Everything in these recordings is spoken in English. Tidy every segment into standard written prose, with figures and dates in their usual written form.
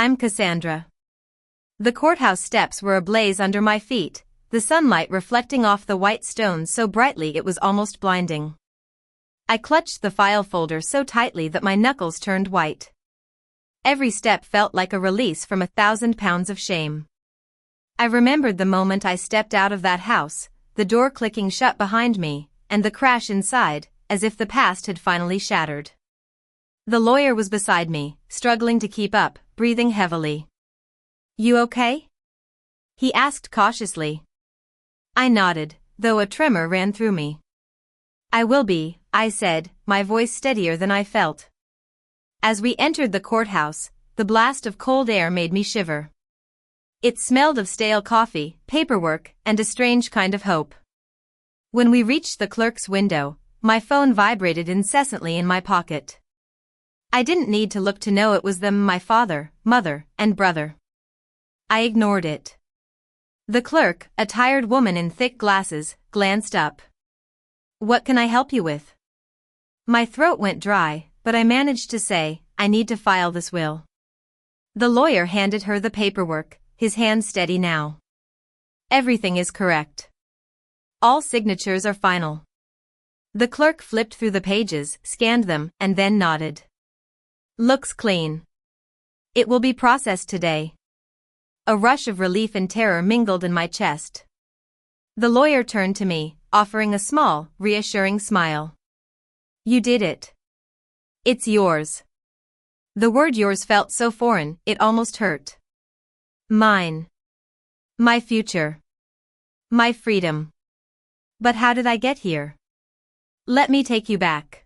I'm Cassandra. The courthouse steps were ablaze under my feet, the sunlight reflecting off the white stones so brightly it was almost blinding. I clutched the file folder so tightly that my knuckles turned white. Every step felt like a release from 1,000 pounds of shame. I remembered the moment I stepped out of that house, the door clicking shut behind me, and the crash inside, as if the past had finally shattered. The lawyer was beside me, struggling to keep up, breathing heavily. "You okay?" he asked cautiously. I nodded, though a tremor ran through me. "I will be," I said, my voice steadier than I felt. As we entered the courthouse, the blast of cold air made me shiver. It smelled of stale coffee, paperwork, and a strange kind of hope. When we reached the clerk's window, my phone vibrated incessantly in my pocket. I didn't need to look to know it was them, my father, mother, and brother. I ignored it. The clerk, a tired woman in thick glasses, glanced up. "What can I help you with?" My throat went dry, but I managed to say, "I need to file this will." The lawyer handed her the paperwork, his hand steady now. "Everything is correct. All signatures are final." The clerk flipped through the pages, scanned them, and then nodded. "Looks clean. It will be processed today." A rush of relief and terror mingled in my chest. The lawyer turned to me, offering a small, reassuring smile. "You did it. It's yours." The word yours felt so foreign, it almost hurt. Mine. My future. My freedom. But how did I get here? Let me take you back.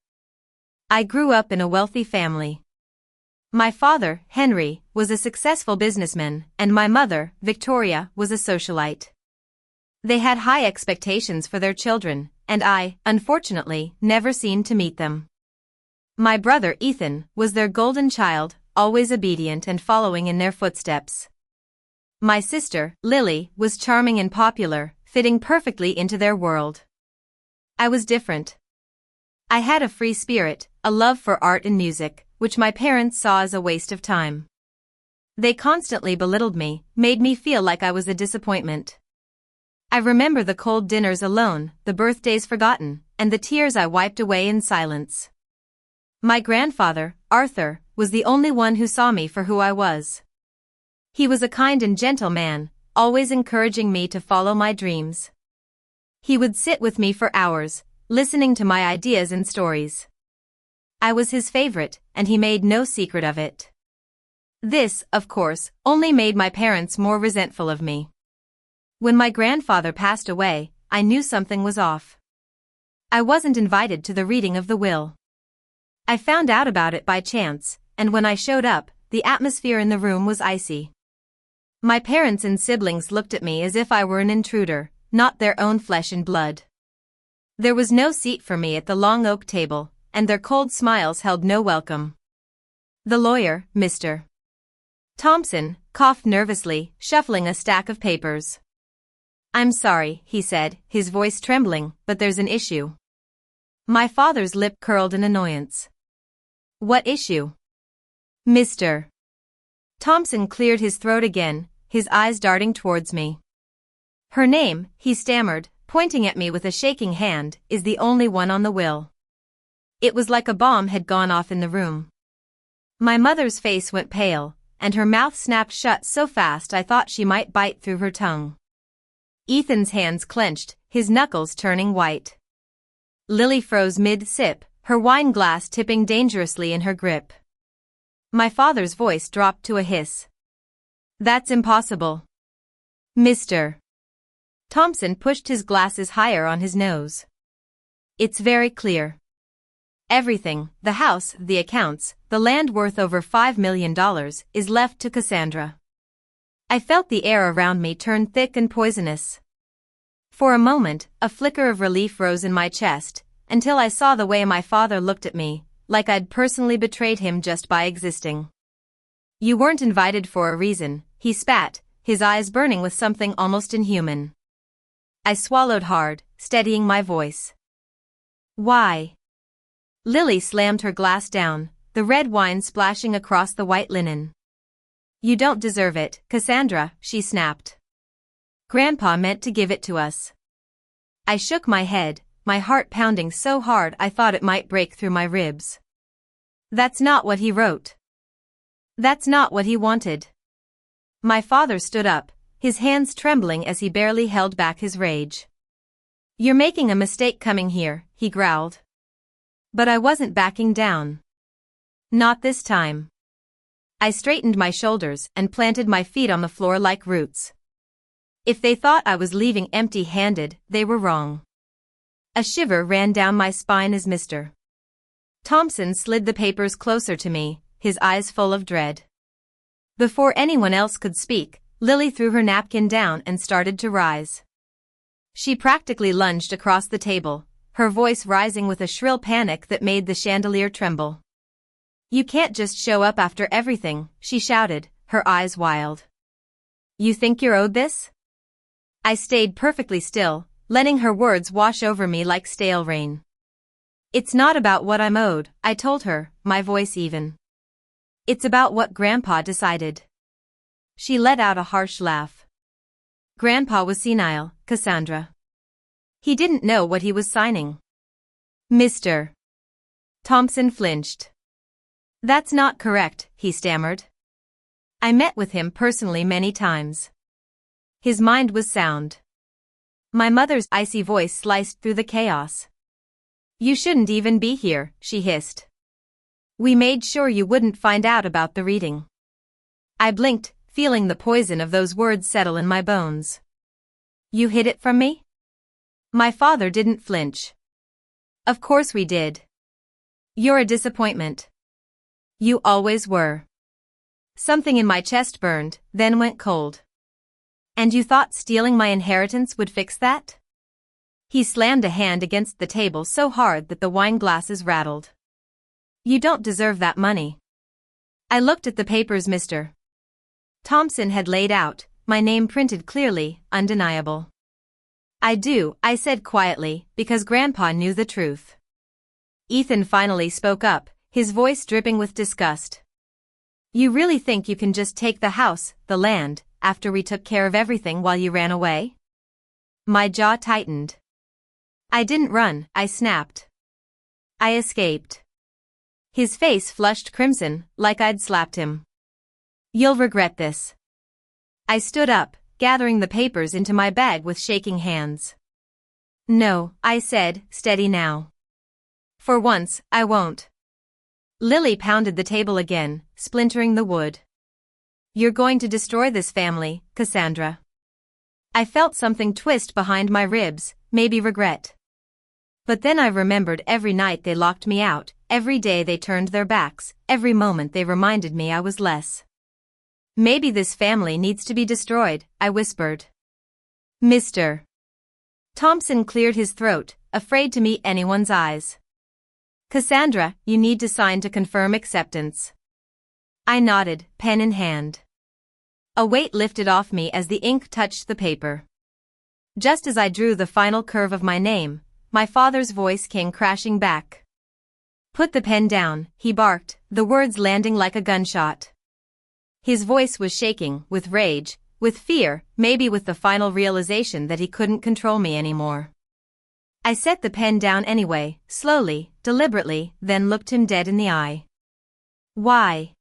I grew up in a wealthy family. My father, Henry, was a successful businessman, and my mother, Victoria, was a socialite. They had high expectations for their children, and I, unfortunately, never seemed to meet them. My brother, Ethan, was their golden child, always obedient and following in their footsteps. My sister, Lily, was charming and popular, fitting perfectly into their world. I was different. I had a free spirit, a love for art and music, which my parents saw as a waste of time. They constantly belittled me, made me feel like I was a disappointment. I remember the cold dinners alone, the birthdays forgotten, and the tears I wiped away in silence. My grandfather, Arthur, was the only one who saw me for who I was. He was a kind and gentle man, always encouraging me to follow my dreams. He would sit with me for hours, listening to my ideas and stories. I was his favorite, and he made no secret of it. This, of course, only made my parents more resentful of me. When my grandfather passed away, I knew something was off. I wasn't invited to the reading of the will. I found out about it by chance, and when I showed up, the atmosphere in the room was icy. My parents and siblings looked at me as if I were an intruder, not their own flesh and blood. There was no seat for me at the long oak table, and their cold smiles held no welcome. The lawyer, Mr. Thompson, coughed nervously, shuffling a stack of papers. "I'm sorry," he said, his voice trembling, "but there's an issue." My father's lip curled in annoyance. "What issue?" "Mr. Thompson cleared his throat again, his eyes darting towards me. "Her name," he stammered, pointing at me with a shaking hand, "is the only one on the will." It was like a bomb had gone off in the room. My mother's face went pale, and her mouth snapped shut so fast I thought she might bite through her tongue. Ethan's hands clenched, his knuckles turning white. Lily froze mid-sip, her wine glass tipping dangerously in her grip. My father's voice dropped to a hiss. "That's impossible." Mr. Thompson pushed his glasses higher on his nose. "It's very clear. Everything, the house, the accounts, the land worth over $5 million, is left to Cassandra." I felt the air around me turn thick and poisonous. For a moment, a flicker of relief rose in my chest, until I saw the way my father looked at me, like I'd personally betrayed him just by existing. "You weren't invited for a reason," he spat, his eyes burning with something almost inhuman. I swallowed hard, steadying my voice. "Why?" Lily slammed her glass down, the red wine splashing across the white linen. You don't deserve it, Cassandra, she snapped. Grandpa meant to give it to us. I shook my head, my heart pounding so hard I thought it might break through my ribs. That's not what he wrote. That's not what he wanted. My father stood up, his hands trembling as he barely held back his rage. You're making a mistake coming here, he growled. But I wasn't backing down. Not this time. I straightened my shoulders and planted my feet on the floor like roots. If they thought I was leaving empty-handed, they were wrong. A shiver ran down my spine as Mr. Thompson slid the papers closer to me, his eyes full of dread. Before anyone else could speak, Lily threw her napkin down and started to rise. She practically lunged across the table, her voice rising with a shrill panic that made the chandelier tremble. You can't just show up after everything, she shouted, her eyes wild. You think you're owed this? I stayed perfectly still, letting her words wash over me like stale rain. It's not about what I'm owed, I told her, my voice even. It's about what Grandpa decided. She let out a harsh laugh. Grandpa was senile, Cassandra. He didn't know what he was signing. Mr. Thompson flinched. That's not correct, he stammered. I met with him personally many times. His mind was sound. My mother's icy voice sliced through the chaos. You shouldn't even be here, she hissed. We made sure you wouldn't find out about the reading. I blinked, feeling the poison of those words settle in my bones. You hid it from me? My father didn't flinch. Of course we did. You're a disappointment. You always were. Something in my chest burned, then went cold. And you thought stealing my inheritance would fix that? He slammed a hand against the table so hard that the wine glasses rattled. You don't deserve that money. I looked at the papers Mr. Thompson had laid out, my name printed clearly, undeniable. I do, I said quietly, because Grandpa knew the truth. Ethan finally spoke up, his voice dripping with disgust. You really think you can just take the house, the land, after we took care of everything while you ran away? My jaw tightened. I didn't run, I snapped. I escaped. His face flushed crimson, like I'd slapped him. You'll regret this. I stood up, gathering the papers into my bag with shaking hands. No, I said, steady now. For once, I won't. Lily pounded the table again, splintering the wood. You're going to destroy this family, Cassandra. I felt something twist behind my ribs, maybe regret. But then I remembered every night they locked me out, every day they turned their backs, every moment they reminded me I was less. Maybe this family needs to be destroyed, I whispered. Mr. Thompson cleared his throat, afraid to meet anyone's eyes. Cassandra, you need to sign to confirm acceptance. I nodded, pen in hand. A weight lifted off me as the ink touched the paper. Just as I drew the final curve of my name, my father's voice came crashing back. Put the pen down, he barked, the words landing like a gunshot. His voice was shaking, with rage, with fear, maybe with the final realization that he couldn't control me anymore. I set the pen down anyway, slowly, deliberately, then looked him dead in the eye. Why?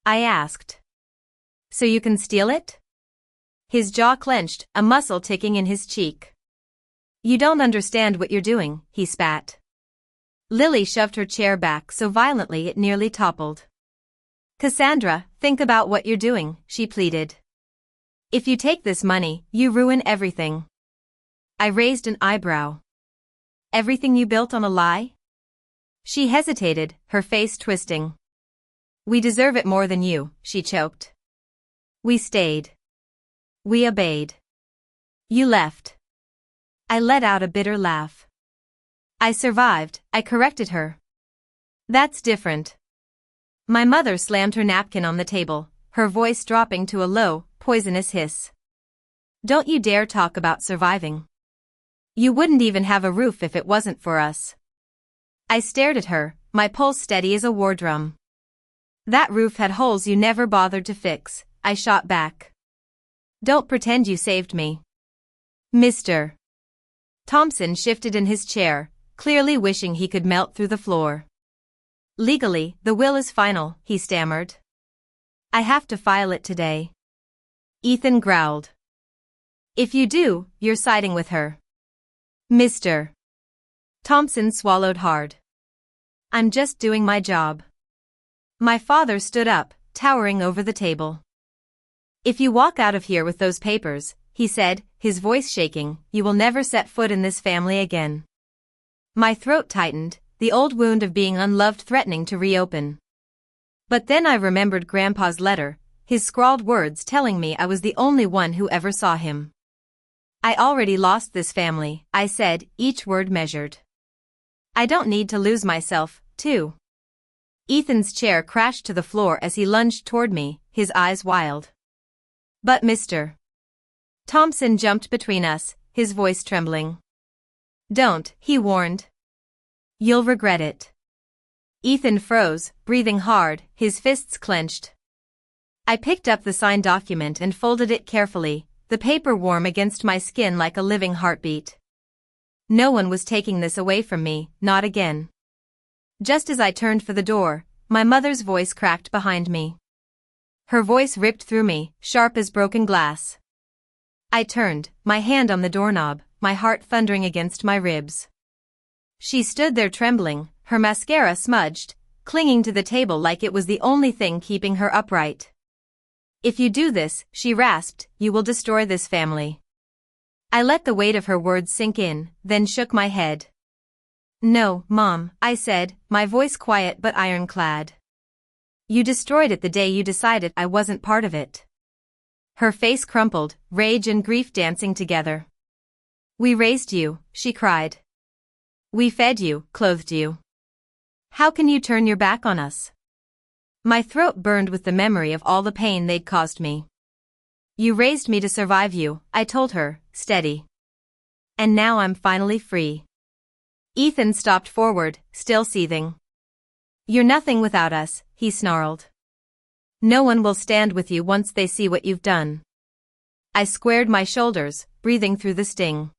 I asked. So you can steal it? His jaw clenched, a muscle ticking in his cheek. You don't understand what you're doing, he spat. Lily shoved her chair back so violently it nearly toppled. Cassandra, think about what you're doing, she pleaded. If you take this money, you ruin everything. I raised an eyebrow. Everything you built on a lie? She hesitated, her face twisting. We deserve it more than you, she choked. We stayed. We obeyed. You left. I let out a bitter laugh. I survived, I corrected her. That's different. My mother slammed her napkin on the table, her voice dropping to a low, poisonous hiss. Don't you dare talk about surviving. You wouldn't even have a roof if it wasn't for us. I stared at her, my pulse steady as a war drum. That roof had holes you never bothered to fix, I shot back. Don't pretend you saved me. Mr. Thompson shifted in his chair, clearly wishing he could melt through the floor. Legally, the will is final, he stammered. I have to file it today. Ethan growled. If you do, you're siding with her. Mr. Thompson swallowed hard. I'm just doing my job. My father stood up, towering over the table. If you walk out of here with those papers, he said, his voice shaking, you will never set foot in this family again. My throat tightened, the old wound of being unloved threatening to reopen. But then I remembered Grandpa's letter, his scrawled words telling me I was the only one who ever saw him. I already lost this family, I said, each word measured. I don't need to lose myself, too. Ethan's chair crashed to the floor as he lunged toward me, his eyes wild. But Mr. Thompson jumped between us, his voice trembling. Don't, he warned. You'll regret it. Ethan froze, breathing hard, his fists clenched. I picked up the signed document and folded it carefully, the paper warm against my skin like a living heartbeat. No one was taking this away from me, not again. Just as I turned for the door, my mother's voice cracked behind me. Her voice ripped through me, sharp as broken glass. I turned, my hand on the doorknob, my heart thundering against my ribs. She stood there trembling, her mascara smudged, clinging to the table like it was the only thing keeping her upright. If you do this, she rasped, you will destroy this family. I let the weight of her words sink in, then shook my head. No, Mom, I said, my voice quiet but ironclad. You destroyed it the day you decided I wasn't part of it. Her face crumpled, rage and grief dancing together. We raised you, she cried. We fed you, clothed you. How can you turn your back on us? My throat burned with the memory of all the pain they'd caused me. You raised me to survive you, I told her, steady. And now I'm finally free. Ethan stopped forward, still seething. You're nothing without us, he snarled. No one will stand with you once they see what you've done. I squared my shoulders, breathing through the sting.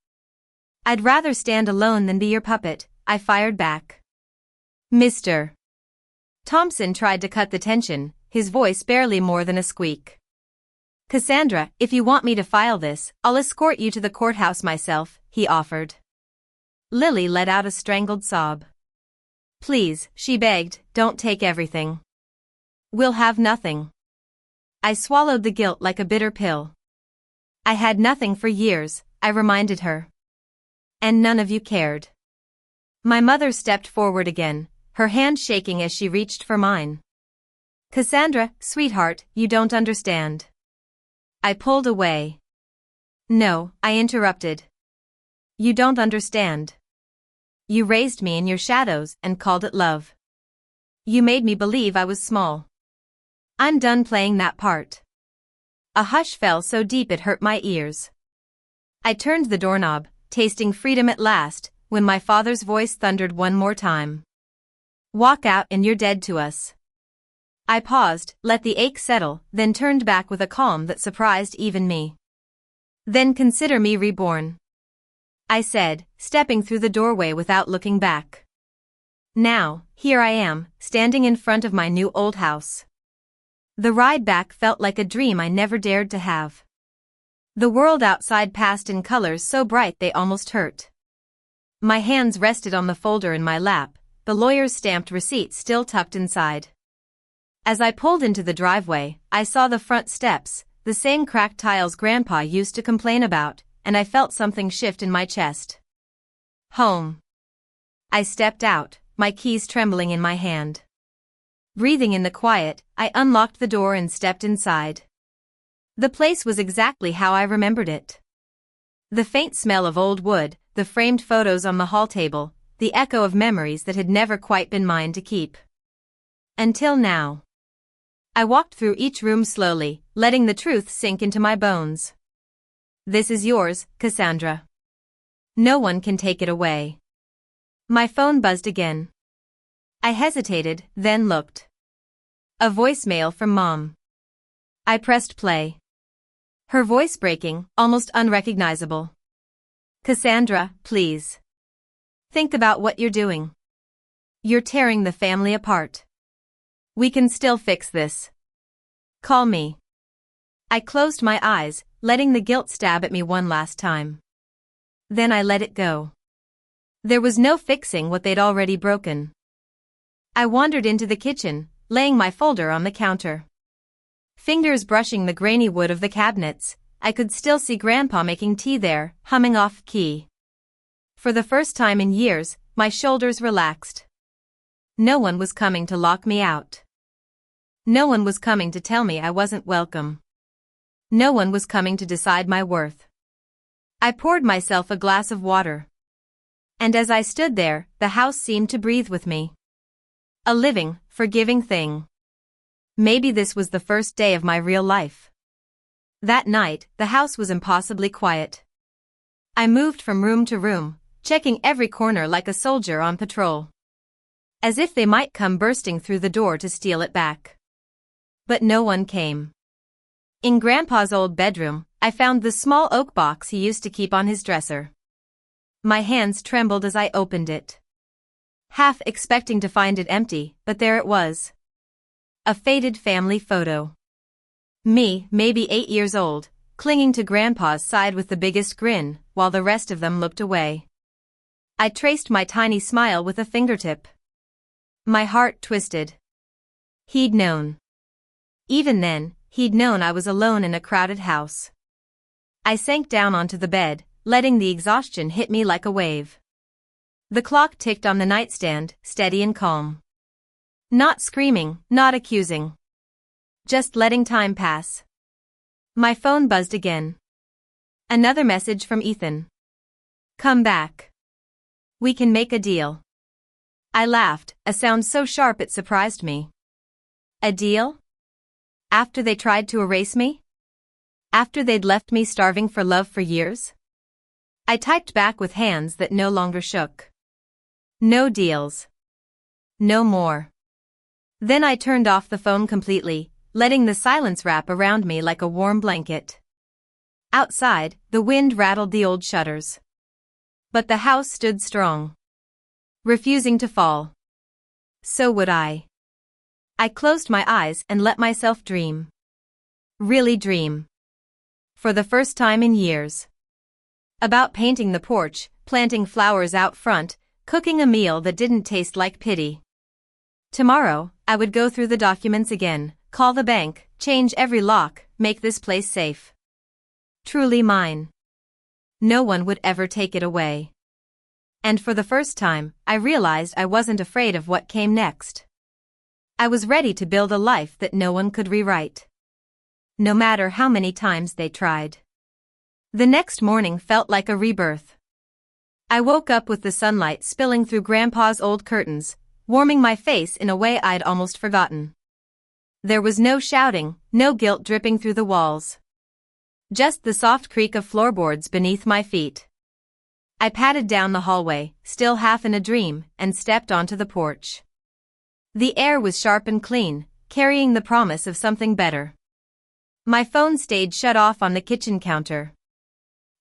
I'd rather stand alone than be your puppet, I fired back. Mr. Thompson tried to cut the tension, his voice barely more than a squeak. Cassandra, if you want me to file this, I'll escort you to the courthouse myself, he offered. Lily let out a strangled sob. Please, she begged, don't take everything. We'll have nothing. I swallowed the guilt like a bitter pill. I had nothing for years, I reminded her. And none of you cared. My mother stepped forward again, her hand shaking as she reached for mine. Cassandra, sweetheart, you don't understand. I pulled away. No, I interrupted. You don't understand. You raised me in your shadows and called it love. You made me believe I was small. I'm done playing that part. A hush fell so deep it hurt my ears. I turned the doorknob, tasting freedom at last, when my father's voice thundered one more time. Walk out and you're dead to us. I paused, let the ache settle, then turned back with a calm that surprised even me. Then consider me reborn, I said, stepping through the doorway without looking back. Now, here I am, standing in front of my new old house. The ride back felt like a dream I never dared to have. The world outside passed in colors so bright they almost hurt. My hands rested on the folder in my lap, the lawyer's stamped receipt still tucked inside. As I pulled into the driveway, I saw the front steps, the same cracked tiles Grandpa used to complain about, and I felt something shift in my chest. Home. I stepped out, my keys trembling in my hand. Breathing in the quiet, I unlocked the door and stepped inside. The place was exactly how I remembered it. The faint smell of old wood, the framed photos on the hall table, the echo of memories that had never quite been mine to keep. Until now. I walked through each room slowly, letting the truth sink into my bones. This is yours, Cassandra. No one can take it away. My phone buzzed again. I hesitated, then looked. A voicemail from Mom. I pressed play. Her voice breaking, almost unrecognizable. Cassandra, please. Think about what you're doing. You're tearing the family apart. We can still fix this. Call me. I closed my eyes, letting the guilt stab at me one last time. Then I let it go. There was no fixing what they'd already broken. I wandered into the kitchen, laying my folder on the counter. Fingers brushing the grainy wood of the cabinets, I could still see Grandpa making tea there, humming off key. For the first time in years, my shoulders relaxed. No one was coming to lock me out. No one was coming to tell me I wasn't welcome. No one was coming to decide my worth. I poured myself a glass of water. And as I stood there, the house seemed to breathe with me. A living, forgiving thing. Maybe this was the first day of my real life. That night, the house was impossibly quiet. I moved from room to room, checking every corner like a soldier on patrol. As if they might come bursting through the door to steal it back. But no one came. In Grandpa's old bedroom, I found the small oak box he used to keep on his dresser. My hands trembled as I opened it. Half expecting to find it empty, but there it was. A faded family photo. Me, maybe 8 years old, clinging to Grandpa's side with the biggest grin, while the rest of them looked away. I traced my tiny smile with a fingertip. My heart twisted. He'd known. Even then, he'd known I was alone in a crowded house. I sank down onto the bed, letting the exhaustion hit me like a wave. The clock ticked on the nightstand, steady and calm. Not screaming, not accusing. Just letting time pass. My phone buzzed again. Another message from Ethan. Come back. We can make a deal. I laughed, a sound so sharp it surprised me. A deal? After they tried to erase me? After they'd left me starving for love for years? I typed back with hands that no longer shook. No deals. No more. Then I turned off the phone completely, letting the silence wrap around me like a warm blanket. Outside, the wind rattled the old shutters. But the house stood strong. Refusing to fall. So would I. I closed my eyes and let myself dream. Really dream. For the first time in years. About painting the porch, planting flowers out front, cooking a meal that didn't taste like pity. Tomorrow, I would go through the documents again, call the bank, change every lock, make this place safe. Truly mine. No one would ever take it away. And for the first time, I realized I wasn't afraid of what came next. I was ready to build a life that no one could rewrite. No matter how many times they tried. The next morning felt like a rebirth. I woke up with the sunlight spilling through Grandpa's old curtains, warming my face in a way I'd almost forgotten. There was no shouting, no guilt dripping through the walls. Just the soft creak of floorboards beneath my feet. I padded down the hallway, still half in a dream, and stepped onto the porch. The air was sharp and clean, carrying the promise of something better. My phone stayed shut off on the kitchen counter.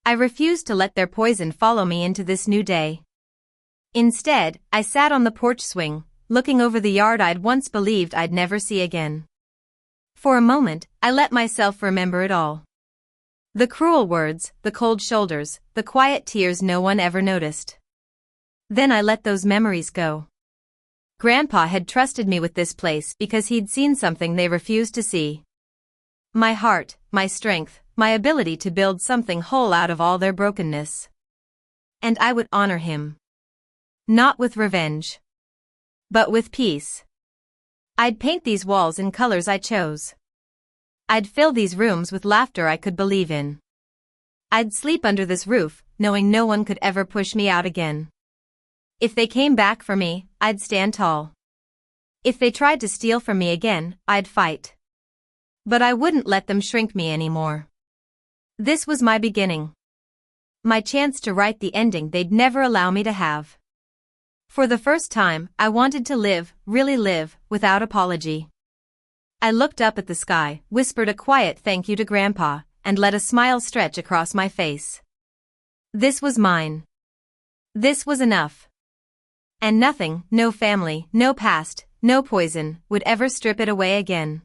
I refused to let their poison follow me into this new day. Instead, I sat on the porch swing, looking over the yard I'd once believed I'd never see again. For a moment, I let myself remember it all. The cruel words, the cold shoulders, the quiet tears no one ever noticed. Then I let those memories go. Grandpa had trusted me with this place because he'd seen something they refused to see. My heart, my strength, my ability to build something whole out of all their brokenness. And I would honor him. Not with revenge. But with peace. I'd paint these walls in colors I chose. I'd fill these rooms with laughter I could believe in. I'd sleep under this roof, knowing no one could ever push me out again. If they came back for me, I'd stand tall. If they tried to steal from me again, I'd fight. But I wouldn't let them shrink me anymore. This was my beginning. My chance to write the ending they'd never allow me to have. For the first time, I wanted to live, really live, without apology. I looked up at the sky, whispered a quiet thank you to Grandpa, and let a smile stretch across my face. This was mine. This was enough. And nothing, no family, no past, no poison, would ever strip it away again.